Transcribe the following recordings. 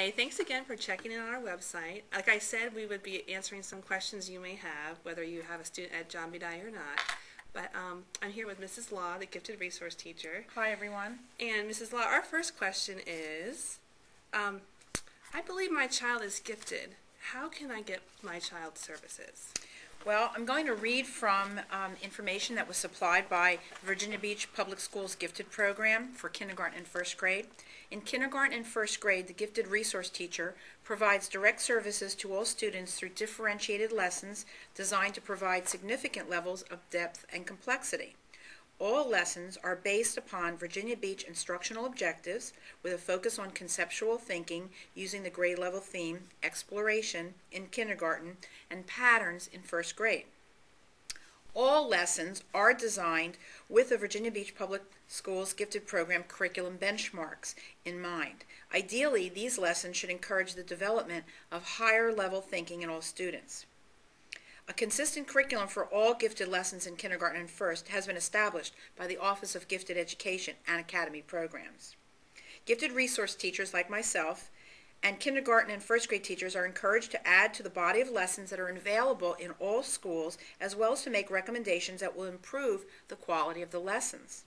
Hi, thanks again for checking in on our website. Like I said, we would be answering some questions you may have, whether you have a student at John B. Dye or not. But I'm here with Mrs. Law, the gifted resource teacher. Hi, everyone. And Mrs. Law, our first question is, I believe my child is gifted. How can I get my child services? Well, I'm going to read from information that was supplied by Virginia Beach Public Schools Gifted Program for kindergarten and first grade. In kindergarten and first grade, the gifted resource teacher provides direct services to all students through differentiated lessons designed to provide significant levels of depth and complexity. All lessons are based upon Virginia Beach instructional objectives with a focus on conceptual thinking using the grade level theme, exploration, in kindergarten, and patterns in first grade. All lessons are designed with the Virginia Beach Public Schools Gifted Program curriculum benchmarks in mind. Ideally, these lessons should encourage the development of higher level thinking in all students. A consistent curriculum for all gifted lessons in kindergarten and first has been established by the Office of Gifted Education and Academy Programs. Gifted resource teachers like myself and kindergarten and first grade teachers are encouraged to add to the body of lessons that are available in all schools, as well as to make recommendations that will improve the quality of the lessons.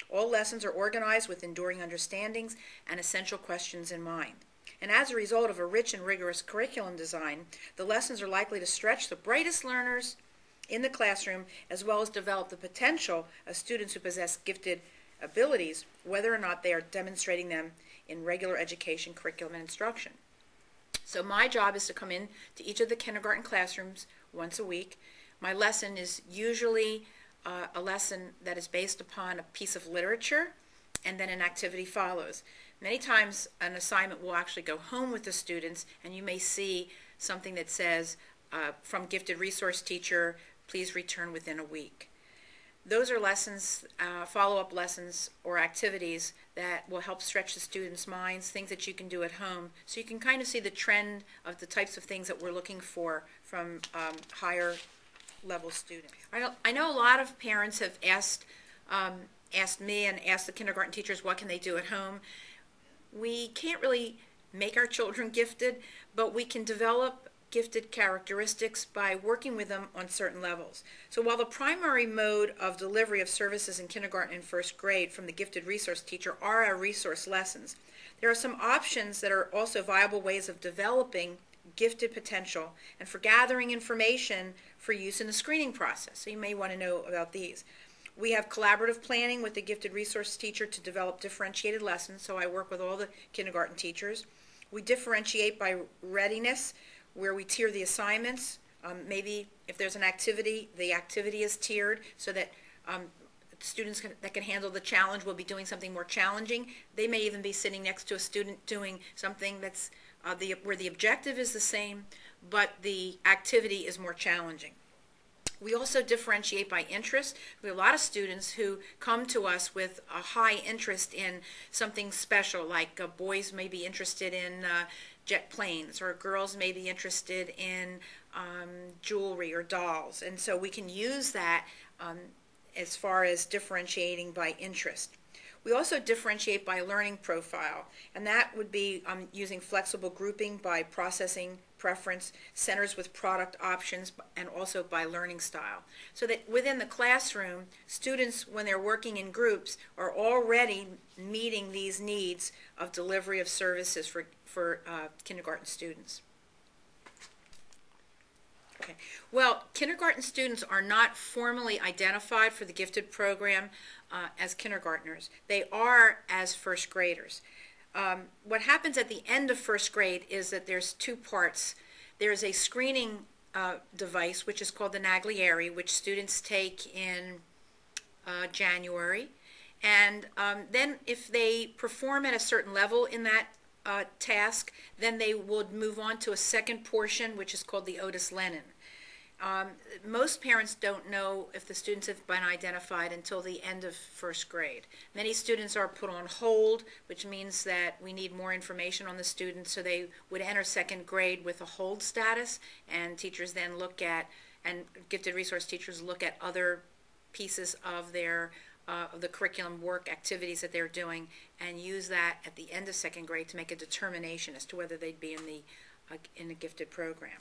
All lessons are organized with enduring understandings and essential questions in mind. And as a result of a rich and rigorous curriculum design, the lessons are likely to stretch the brightest learners in the classroom, as well as develop the potential of students who possess gifted abilities, whether or not they are demonstrating them in regular education, curriculum, and instruction. So my job is to come in to each of the kindergarten classrooms once a week. My lesson is usually a lesson that is based upon a piece of literature, and then an activity follows. Many times an assignment will actually go home with the students, and you may see something that says, from gifted resource teacher, please return within a week. Those are lessons, follow-up lessons or activities that will help stretch the students' minds, things that you can do at home, so you can kind of see the trend of the types of things that we're looking for from higher level students. I know a lot of parents have asked me and asked the kindergarten teachers what can they do at home. We can't really make our children gifted, but we can develop gifted characteristics by working with them on certain levels. So while the primary mode of delivery of services in kindergarten and first grade from the gifted resource teacher are our resource lessons, there are some options that are also viable ways of developing gifted potential and for gathering information for use in the screening process. So you may want to know about these. We have collaborative planning with the gifted resource teacher to develop differentiated lessons, so I work with all the kindergarten teachers. We differentiate by readiness, where we tier the assignments. Maybe if there's an activity, the activity is tiered so that students that can handle the challenge will be doing something more challenging. They may even be sitting next to a student doing something that's where the objective is the same, but the activity is more challenging. We also differentiate by interest. We have a lot of students who come to us with a high interest in something special, like boys may be interested in jet planes, or girls may be interested in jewelry or dolls. And so we can use that as far as differentiating by interest. We also differentiate by learning profile, and that would be using flexible grouping by processing preference, centers with product options, and also by learning style. So that within the classroom, students, when they're working in groups, are already meeting these needs of delivery of services for kindergarten students. Okay. Well, kindergarten students are not formally identified for the gifted program as kindergartners. They are as first graders. What happens at the end of first grade is that there's two parts. There's a screening device, which is called the Naglieri, which students take in January. And then if they perform at a certain level in that task, then they would move on to a second portion, which is called the Otis Lennon. Most parents don't know if the students have been identified until the end of first grade. Many students are put on hold, which means that we need more information on the students, so they would enter second grade with a hold status, and teachers then look at, and gifted resource teachers look at other pieces of their of the curriculum work activities that they're doing, and use that at the end of second grade to make a determination as to whether they'd be in a gifted program.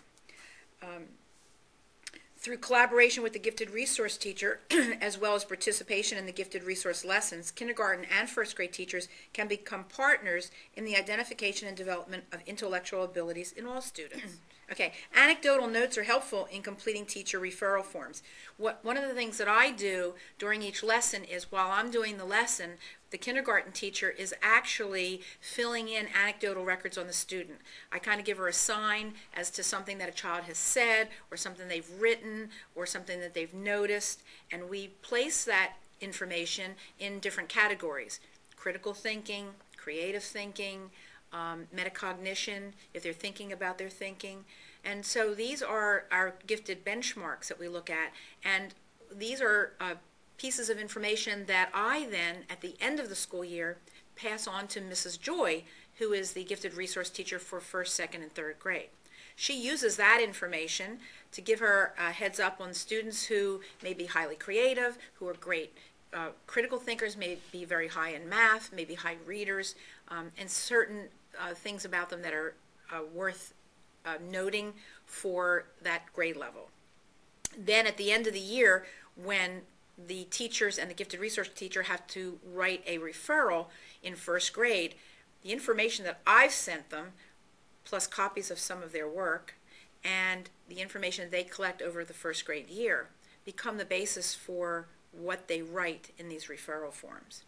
Through collaboration with the gifted resource teacher, as well as participation in the gifted resource lessons, kindergarten and first grade teachers can become partners in the identification and development of intellectual abilities in all students. Okay, anecdotal notes are helpful in completing teacher referral forms. One of the things that I do during each lesson is, while I'm doing the lesson, the kindergarten teacher is actually filling in anecdotal records on the student. I kind of give her a sign as to something that a child has said, or something they've written, or something that they've noticed, and we place that information in different categories: critical thinking, creative thinking, metacognition, if they're thinking about their thinking. And so these are our gifted benchmarks that we look at, and these are pieces of information that I then, at the end of the school year, pass on to Mrs. Joy, who is the gifted resource teacher for first, second, and third grade. She uses that information to give her a heads up on students who may be highly creative, who are great critical thinkers, may be very high in math, maybe high readers, and certain things about them that are worth noting for that grade level. Then at the end of the year, when the teachers and the gifted resource teacher have to write a referral in first grade, the information that I've sent them, plus copies of some of their work, and the information they collect over the first grade year, become the basis for what they write in these referral forms.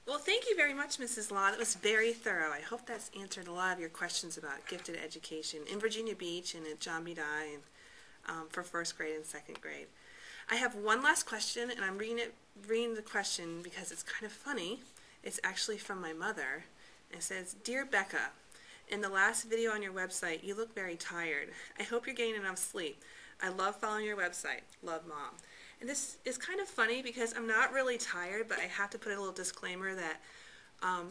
Well, thank you very much, Mrs. Law. That was very thorough. I hope that's answered a lot of your questions about gifted education in Virginia Beach and at John B. Dye, and for first grade and second grade. I have one last question, and I'm reading the question because it's kind of funny. It's actually from my mother. It says, "Dear Becca, in the last video on your website, you look very tired. I hope you're getting enough sleep. I love following your website. Love, Mom." And this is kind of funny because I'm not really tired, but I have to put a little disclaimer that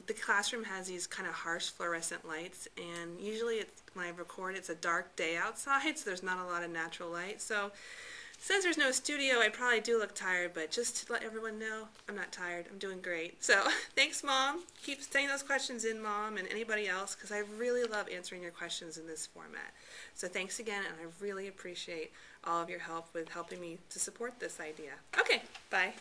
the classroom has these kind of harsh fluorescent lights, and usually when I record, it's a dark day outside, so there's not a lot of natural light. So since there's no studio, I probably do look tired, but just to let everyone know, I'm not tired. I'm doing great. So thanks, Mom. Keep sending those questions in, Mom, and anybody else, because I really love answering your questions in this format. So thanks again, and I really appreciate all of your help with helping me to support this idea. Okay, bye.